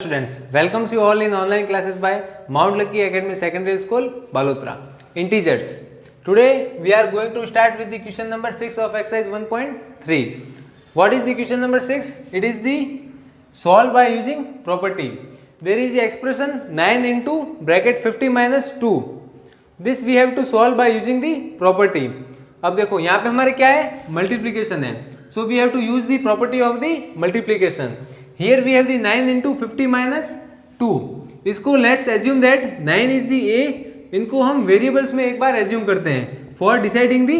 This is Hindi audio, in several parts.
Students, welcomes you all in online classes by Mount Lucky Academy Secondary School, Balotra. Integers. Today we are going to start with the question number 6 of exercise 1.3. What is the question number 6? It is the solve by using property. There is the expression 9 into bracket 50 minus 2. This we have to solve by using the property. अब देखो यहाँ पे हमारे क्या है, मल्टीप्लीकेशन है. So we have to use the property of the multiplication. Here we have the 9 into 50 minus 2. इसको let's assume that 9 is the a. इनको हम वेरिएबल्स में एक बार एज्यूम करते हैं for deciding the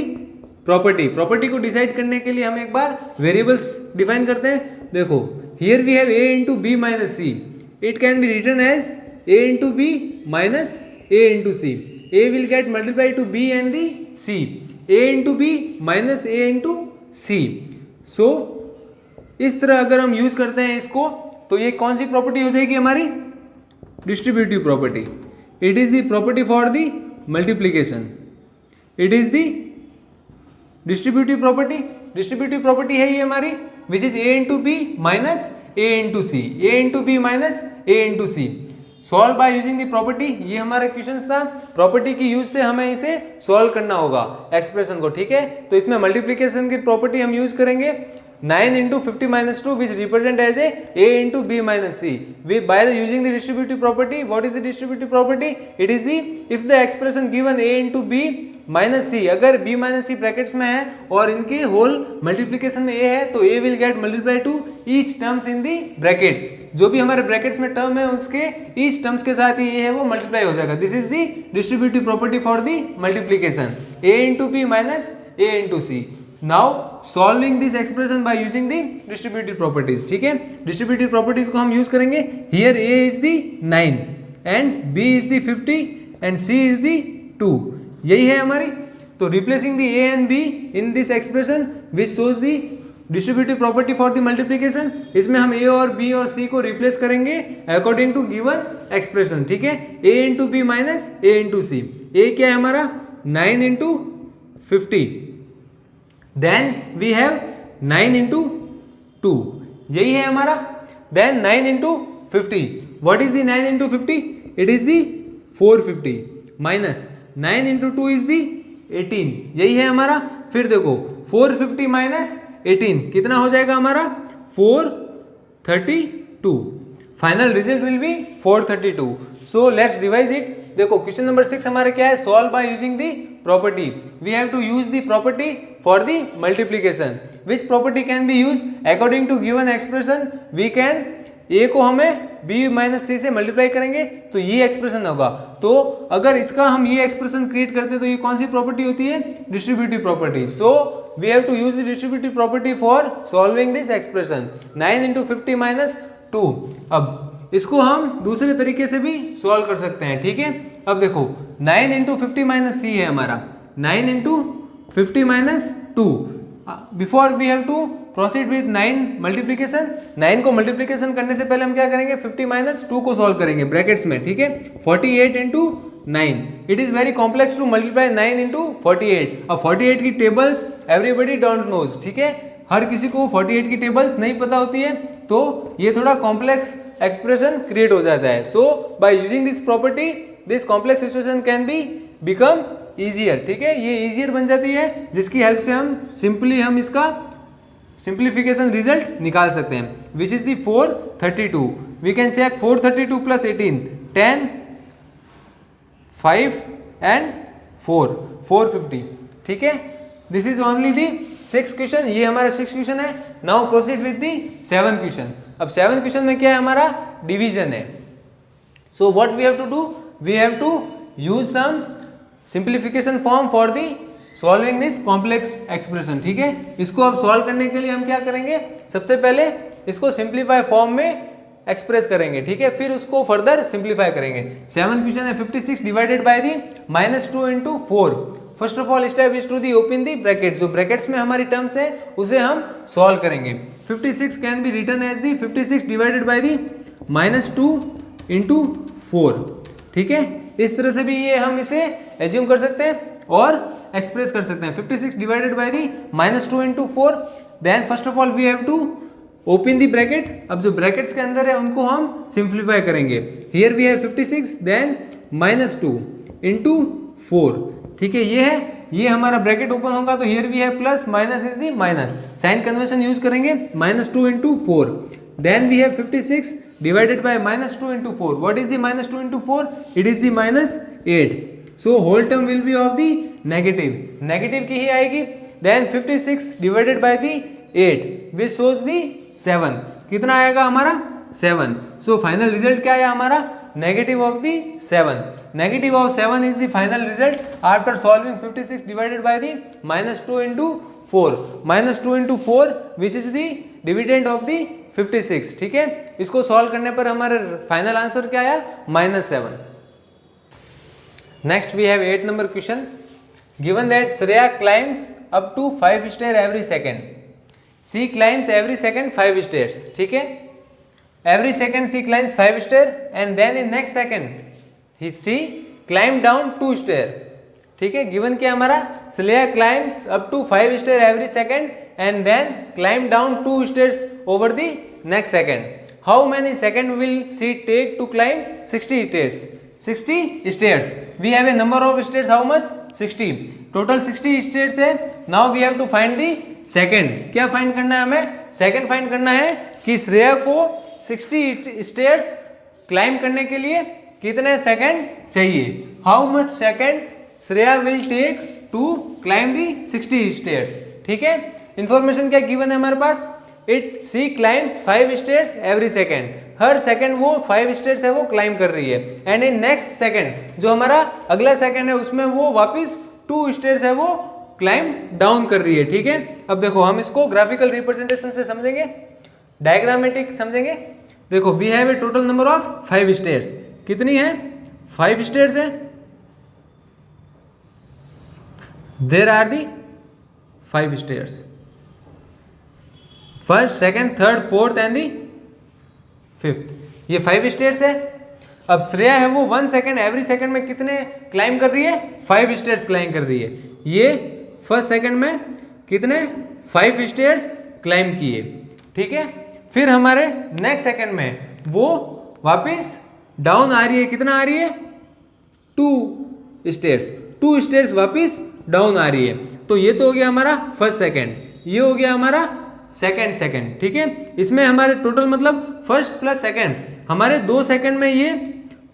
property. Property को डिसाइड करने के लिए हम एक बार वेरिएबल्स डिफाइन करते हैं. देखो here we have a into B minus C. It can be written as a into B minus a into C. a will get multiply to b and the c. a into B minus a into C. So इस तरह अगर हम यूज करते हैं इसको तो ये कौन सी प्रॉपर्टी हो जाएगी हमारी, distributive property. It is the property for the multiplication. It is the distributive property. Distributive property है ये हमारी which is a into B minus a into C. a into B minus a into C. Solve by using the property. ये हमारा क्वेश्चन था. प्रॉपर्टी की यूज से हमें इसे सॉल्व करना होगा एक्सप्रेशन को. ठीक है, तो इसमें मल्टीप्लीकेशन की प्रॉपर्टी हम यूज करेंगे 9 into 50 minus 2 which represent as a into b minus c. We by the using the distributive property. What is the distributive property? It is the if the expression given a into b minus c, अगर b minus c ब्रैकेट्स में है और इनके होल मल्टीप्लीकेशन में a है तो a will get multiply to each terms in the bracket. जो भी हमारे ब्रैकेट्स में टर्म है उसके each terms के साथ ही a है वो मल्टीप्लाई हो जाएगा. This is the distributive property for the multiplication. a into b minus a into c. Now solving this expression by using the distributive properties. ठीक है, distributive properties को हम यूज करेंगे. Here a is the 9 and b is the 50 and c is the 2. यही है हमारी. तो replacing the a and b in this expression which shows the distributive property for the multiplication. इसमें हम a और b और c को replace करेंगे according to given expression. ठीक है, a into b minus a into c. a क्या है हमारा 9 into 50. Then we have 9 into 2. यही है हमारा. Then 9 into 50. What is the 9 into 50? It is the 450 minus 9 into 2 is the 18. यही है हमारा. फिर देखो 450 minus 18 कितना हो जाएगा हमारा 432. Final result will be 432. So let's revise it. देखो क्वेश्चन नंबर 6 हमारा क्या है, solve by using the property. We have to use the property for the multiplication. Which property can be use according to given expression. We can a को हमें b माइनस सी से मल्टीप्लाई करेंगे तो ये एक्सप्रेशन होगा. तो अगर इसका हम ये एक्सप्रेशन क्रिएट करते हैं तो ये कौन सी प्रॉपर्टी होती है, distributive property. So we have to use the distributive property for solving this expression 9 into 50 minus 2. अब इसको हम दूसरे तरीके से भी सॉल्व कर सकते हैं. ठीक है, अब देखो 9 इंटू 50 माइनस सी है हमारा. 9 into 50 minus 2. Before we have to proceed with 9 multiplication. 9 को मल्टीप्लीकेशन करने से पहले हम क्या करेंगे, 50 माइनस 2 को सॉल्व करेंगे ब्रैकेट्स में. ठीक है, 48 into 9. It is very complex to multiply 9 into 48. अब 48 की टेबल्स एवरीबडी डोंट नोज. ठीक है, हर किसी को 48 की टेबल्स नहीं पता होती है तो ये थोड़ा कॉम्प्लेक्स एक्सप्रेशन क्रिएट हो जाता है. So by using this property this complex situation can be become easier. ठीक है, ये ईजियर बन जाती है जिसकी हेल्प से हम सिंपली हम इसका सिंप्लीफिकेशन रिजल्ट निकाल सकते हैं which is the 432. We can check 432 plus 18 10 5 and 4 450. ठीक है, this is only the 6 question. ये हमारा 6 क्वेश्चन है. Now proceed with the 7 question. अब 7 क्वेश्चन में क्या है हमारा, डिवीजन है. So what we have to do, we have to use some simplification form for the solving this complex expression. ठीक है, इसको अब सॉल्व करने के लिए हम क्या करेंगे, सबसे पहले इसको सिंप्लीफाई फॉर्म में एक्सप्रेस करेंगे. ठीक है, फिर उसको फर्दर सिंप्लीफाई करेंगे. 7 क्वेश्चन है 56 divided by the -2 into 4. First of all step is to the open the bracket. जो ब्रैकेट्स में हमारी टर्म्स है उसे हम सॉल्व करेंगे. 56 can be written as the 56 divided by the -2 into 4. ठीक है, इस तरह से भी ये हम इसे एज्यूम कर सकते हैं और एक्सप्रेस कर सकते हैं. 56 divided by the -2 into 4. Then first of all we have to open the bracket, अब जो ब्रैकेट्स के अंदर है उनको हम सिंप्लीफाई करेंगे। Here we have 56 then -2 into 4, ठीक है, ये है, ये हमारा ब्रैकेट ओपन होगा तो here we have plus, minus is the minus, sign convention use करेंगे, -2 into 4, then we have 56 divided by -2 into 4. What is the -2 into 4? It is the -8. So whole term will be of the negative. Negative की ही आएगी. Then 56 divided by the 8 which shows the 7. कितना आएगा हमारा 7. So final result क्या आया हमारा negative of the 7. Negative of 7 is the final result after solving 56 divided by the -2 into 4. -2 into 4 which is the dividend of the 56, ठीक है। इसको सॉल्व करने पर हमारे फाइनल आंसर क्या आया -7। Next we have 8 number question. Given that Shreya climbs up to 5 stair every second, she climbs every second 5 stairs, ठीक है। Every second she climbs 5 stair and then in next second ही सी क्लाइम डाउन 2 स्टेयर, ठीक है। गिवन क्या हमारा Shreya climbs up to 5 stair every second and then climb down 2 stairs over the next second. How many second will she take to climb 60 stairs? 60 stairs. We have a number of stairs. How much? 60. Total 60 stairs है. Now we have to find the second. क्या find करना है हमें? Second find करना है कि श्रेया को 60 stairs climb करने के लिए कितने सेकंड चाहिए? How much second Shreya will take to climb the 60 stairs? ठीक है। इंफॉर्मेशन क्या गिवन है हमारे पास? It C climbs 5 stairs every second, हर सेकेंड वो 5 स्टेयर्स है वो क्लाइम कर रही है। एंड इन नेक्स्ट सेकेंड जो हमारा अगला सेकेंड है उसमें वो वापस 2 स्टेयर्स है वो क्लाइम डाउन कर रही है, ठीक है। अब देखो हम इसको ग्राफिकल रिप्रेजेंटेशन से समझेंगे, डायग्रामेटिक समझेंगे। देखो we have a total number of 5 stairs, कितनी है 5 स्टेयर्स है। There are the 5 stairs, first second third fourth and the 5th, ये 5 स्टेयर्स है। अब श्रेया है वो 1 सेकेंड एवरी सेकेंड में कितने क्लाइम कर रही है? 5 स्टेयर्स क्लाइम कर रही है। ये फर्स्ट सेकेंड में कितने 5 स्टेयर्स क्लाइम किए, ठीक है। फिर हमारे नेक्स्ट सेकेंड में वो वापस डाउन आ रही है, कितना आ रही है 2 स्टेयर्स, 2 स्टेयर्स वापस डाउन आ रही है। तो ये तो हो गया हमारा फर्स्ट सेकेंड, ये हो गया हमारा सेकेंड, ठीक है। इसमें हमारे टोटल मतलब फर्स्ट प्लस सेकेंड, हमारे 2 सेकेंड में ये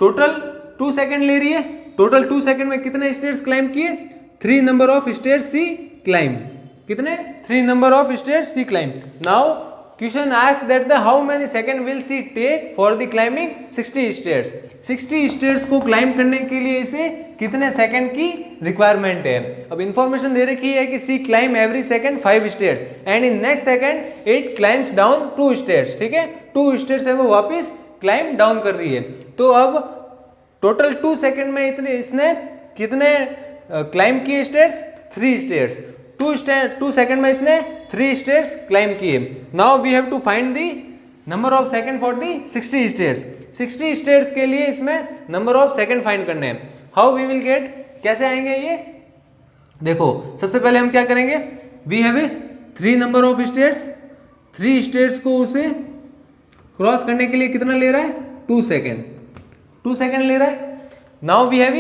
टोटल 2 सेकेंड ले रही है। टोटल 2 सेकेंड में कितने स्टेयर्स क्लाइम किए? 3 number of stairs she climb, कितने 3 number of stairs she climb. Now question asks that the how many second will C take for the climbing 60 stairs. 60 stairs को क्लाइम करने के लिए इसे कितने सेकंड की रिक्वायरमेंट है? अब इंफॉर्मेशन दे रखी है कि C climb every second 5 stairs and in next second it climbs down 2 stairs, ठीक है। 2 स्टेयर्स है वो वापस क्लाइम डाउन कर रही है। तो अब टोटल 2 सेकंड में इसने कितने क्लाइम किए स्टेयर्स? 3 स्टेयर्स। 2 सेकंड में इसने 3 स्टेयर्स क्लाइम किए। Now we have to find the number of second for the 60 stairs. 60 stairs के लिए इसमें नंबर ऑफ सेकंड फाइंड करने हैं। हाउ वी विल गेट, कैसे आएंगे ये? देखो सबसे पहले हम क्या करेंगे, we have a 3 number of stairs, 3 stairs को उसे क्रॉस करने के लिए कितना ले रहा है? 2 सेकेंड, 2 सेकेंड ले रहा है। Now we have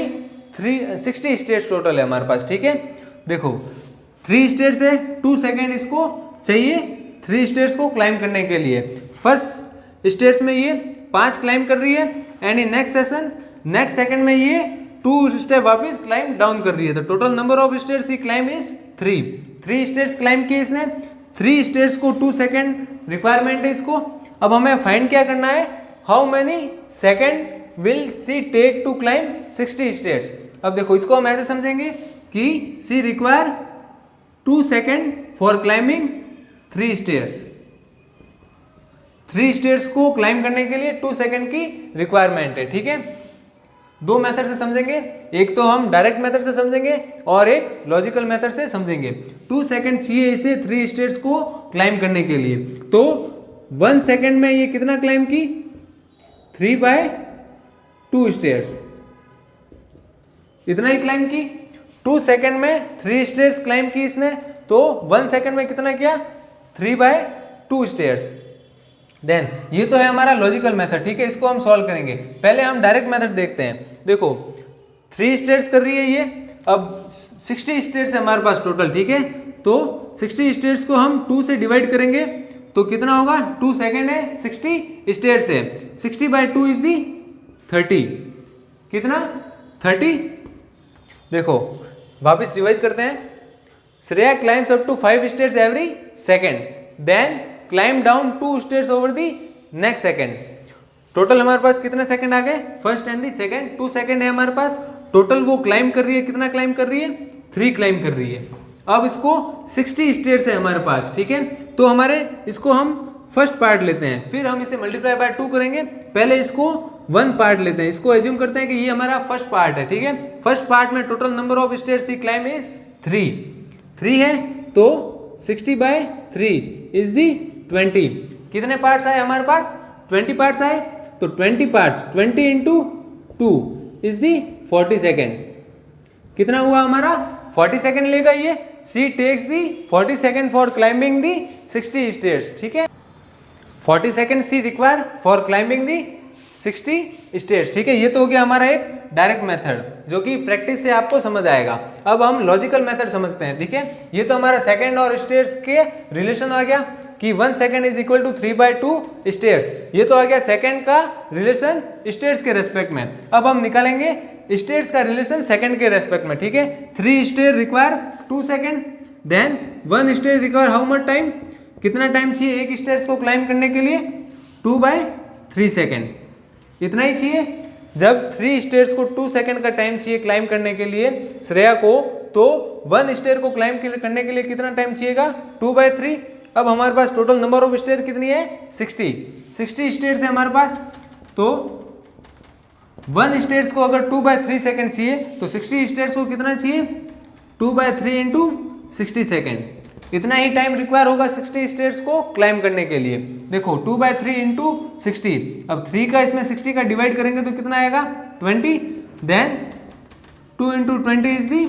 60 stairs total है हमारे पास, ठीक है। देखो 3 स्टेयर्स है, 2 सेकेंड इसको चाहिए 3 स्टेयर्स को क्लाइम करने के लिए। फर्स्ट स्टेयर्स में ये 5 क्लाइम कर रही है एंड इन नेक्स्ट सेकेंड में ये 2 स्टेप वापस क्लाइम डाउन कर रही है। तो total number of stairs he climb is 3 stairs climb किए इसने। 3 स्टेयर्स को 2 सेकेंड रिक्वायरमेंट है इसको। अब हमें फाइंड क्या करना है, how many second will C take to climb 60 stairs. अब देखो इसको हम ऐसे समझेंगे कि C require 2 second for climbing 3 stairs. 3 stairs को क्लाइम करने के लिए 2 सेकेंड की रिक्वायरमेंट है, ठीक है। 2 मेथड से समझेंगे, एक तो हम डायरेक्ट मेथड से समझेंगे और एक लॉजिकल मेथड से समझेंगे। 2 सेकेंड चाहिए इसे 3 स्टेयर्स को क्लाइम करने के लिए। तो 1 सेकेंड में ये कितना क्लाइम की? 3/2 स्टेयर्स, इतना ही क्लाइम की। 2 सेकेंड में 3 स्टेयर्स क्लाइम की इसने, तो 1 सेकेंड में कितना किया? 3/2 स्टेयर्स। देन ये तो है हमारा लॉजिकल मेथड, ठीक है, इसको हम सॉल्व करेंगे। पहले हम डायरेक्ट मेथड देखते हैं। देखो 3 स्टेट्स कर रही है ये, अब 60 स्टेट्स है हमारे पास टोटल, ठीक है, तो 60 स्टेट्स को हम 2 से डिवाइड करेंगे तो कितना होगा, 2 सेकेंड है, 60 स्टेट्स है, 60/2 इज दी 30, कितना 30। देखो वापस रिवाइज करते हैं। Shreya climbs up to 5 states every second, then climb down 2 states over the next second. Total हमारे पास कितने सेकंड आ गए, first and the second, 2 second है हमारे पास टोटल। वो क्लाइम कर रही है, कितना क्लाइम कर रही है, 3 क्लाइम कर रही है। अब इसको 60 स्टेट्स है हमारे पास, ठीक है, तो हमारे इसको हम फर्स्ट पार्ट लेते हैं, फिर हम इसे मल्टीप्लाई बाय 2 करेंगे। पहले इसको 1 पार्ट लेते हैं, इसको एज्यूम करते हैं कि ये हमारा फर्स्ट पार्ट है, ठीक है। फर्स्ट पार्ट में total number of states he climb is 3 है, तो 60/3 इज दी 20। कितने पार्ट्स आए हमारे पास, 20 पार्ट्स आए, तो 20 parts 20 into 2 is the 40 second. कितना हुआ हमारा, 40 सेकेंड लेगा ये। C takes the 40 second for climbing the 60 stairs, ठीक है, 40 second C require for climbing the 60 stairs, ठीक है। ये तो हो गया हमारा एक डायरेक्ट मेथड जो कि प्रैक्टिस से आपको समझ आएगा। अब हम लॉजिकल मेथड समझते हैं, ठीक है। ये तो हमारा सेकेंड और स्टेयर्स के रिलेशन आ गया कि 1 second is equal to 3/2 stairs. ये तो आ गया सेकेंड का रिलेशन स्टेयर्स के रेस्पेक्ट में। अब हम निकालेंगे स्टेयर्स का रिलेशन सेकेंड के रेस्पेक्ट में, ठीक है। 3 stair require 2 second, then 1 stair require how much time, कितना टाइम चाहिए एक स्टेयर्स को क्लाइम करने के लिए, 2/3 सेकेंड, इतना ही चाहिए। जब 3 स्टेयर्स को 2 सेकेंड का टाइम चाहिए क्लाइम करने के लिए श्रेया को, तो 1 स्टेयर को क्लाइम करने के लिए कितना टाइम चाहिएगा, 2/3। अब हमारे पास टोटल नंबर ऑफ स्टेयर कितनी है, 60 स्टेयर्स है हमारे पास, तो 1 स्टेयर्स को अगर 2/3 सेकेंड चाहिए तो 60 स्टेयर्स को कितना चाहिए, 2/3 इंटू 60 सेकेंड, इतना ही टाइम रिक्वायर होगा 60 स्टेयर्स को क्लाइम करने के लिए। देखो 2/3 इंटू 60, अब 3 का इसमें 60 का डिवाइड करेंगे तो कितना आएगा, 20, then 2 into 20 is the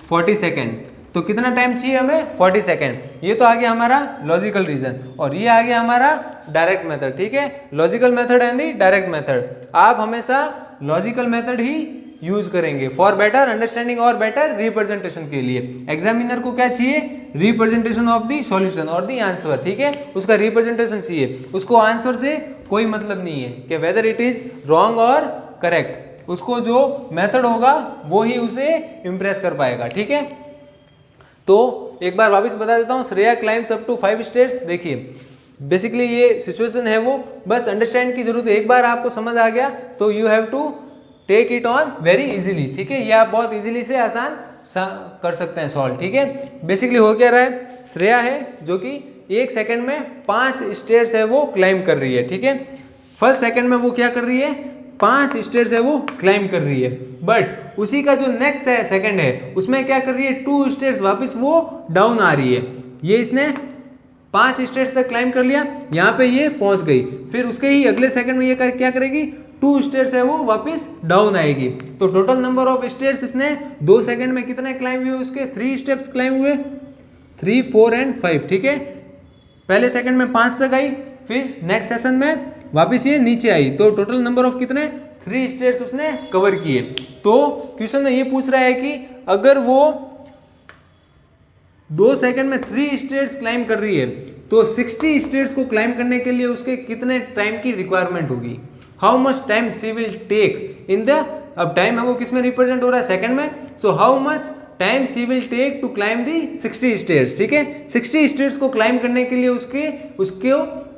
40 second, तो कितना टाइम चाहिए हमें, 40 सेकेंड। ये तो आ गया हमारा लॉजिकल रीजन, और ये आ गया हमारा डायरेक्ट मेथड, ठीक है। Logical method and the direct method, आप हमेशा लॉजिकल मेथड ही यूज करेंगे फॉर बेटर अंडरस्टैंडिंग और बेटर रिप्रेजेंटेशन के लिए। एग्जामिनर को क्या चाहिए, रिप्रेजेंटेशन ऑफ दी सॉल्यूशन और दी आंसर, ठीक है, उसका रिप्रेजेंटेशन चाहिए, उसको आंसर से कोई मतलब नहीं है कि वेदर इट इज रॉन्ग और करेक्ट, उसको जो मेथड होगा वो ही उसे इंप्रेस कर पाएगा, ठीक है। तो एक बार वापस बता देता हूँ, Shreya climbs up to 5 stairs. देखिए बेसिकली ये सिचुएशन है, वो बस अंडरस्टैंड की जरूरत है। एक बार आपको समझ आ गया तो you have to take it on very easily, ठीक है, ये आप बहुत इजीली से आसान कर सकते हैं सॉल्व, ठीक है। बेसिकली हो क्या रहा है, श्रेया है जो कि 1 सेकेंड में 5 स्टेयर्स है वो क्लाइम कर रही है, ठीक है। फर्स्ट सेकेंड में वो क्या कर रही है, 5 स्टेयर्स है वो क्लाइम कर रही है, बट उसी का जो नेक्स्ट सेकेंड है उसमें क्या कर रही है, 2 स्टेयर्स वापस वो डाउन आ रही है। ये इसने 5 स्टेयर्स तक क्लाइम कर लिया, यहाँ पे ये पहुंच गई, फिर उसके ही अगले सेकंड में ये क्या करेगी, 2 स्टेयर्स है वो वापस डाउन आएगी। तो टोटल नंबर ऑफ स्टेयर्स इसने 2 सेकंड में कितने क्लाइम हुए, उसके 3 स्टेप्स क्लाइम हुए, 3, 4 एंड 5, ठीक है। पहले सेकंड में 5 तक आई, फिर नेक्स्ट सेशन में वापस ये नीचे आई, तो टोटल नंबर ऑफ कितने, 3 स्टेयर्स उसने कवर किए। तो क्वेश्चन में ये पूछ रहा है कि अगर वो 2 सेकंड में 3 स्टेयर्स क्लाइम कर रही है तो 60 स्टेयर्स को क्लाइम करने के लिए उसके कितने टाइम की रिक्वायरमेंट होगी, how much time she will take in the, अब टाइम है वो किस में रिप्रेजेंट हो रहा है, सेकंड में, so how much time she will take to climb the 60 stairs, ठीक है। 60 स्टेयर्स को क्लाइम करने के लिए उसके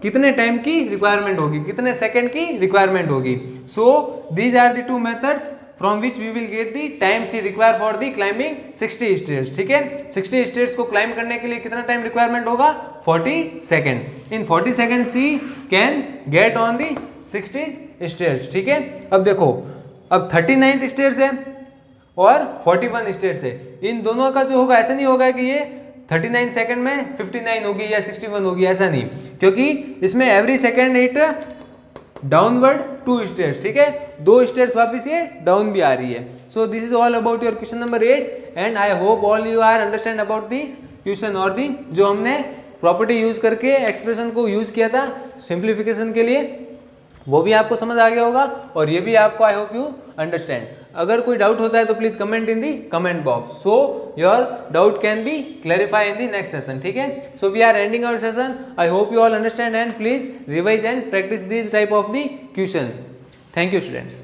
कितने टाइम की रिक्वायरमेंट होगी, कितने सेकंड की रिक्वायरमेंट होगी। So these are the 2 methods from which we will get the time C require for the climbing 60 stairs, ठीक है। 60 stairs को क्लाइम करने के लिए कितना टाइम रिक्वायरमेंट होगा, 40 second. In 40 second C can get on the 60 stairs, ठीक है। अब देखो, अब 39th stairs है और 41 stairs है, इन दोनों का जो होगा ऐसा नहीं होगा कि ये 39 सेकेंड में 59 होगी या 61 होगी, ऐसा नहीं, क्योंकि इसमें every second it downward 2 stairs, ठीक है, 2 स्टेयर्स वापस ये डाउन भी आ रही है। So this is all about your question number 8 and I hope all you are understand about this question और दी जो हमने प्रॉपर्टी यूज करके एक्सप्रेशन को यूज किया था सिंप्लीफिकेशन के लिए, वो भी आपको समझ आ गया होगा और ये भी आपको आई होप यू अंडरस्टैंड। अगर कोई डाउट होता है तो please comment in the comment box, so your doubt can be clarify in the next session, ठीक है। So we are ending our session, I hope you all understand and please revise and practice this type of the question. Thank you students.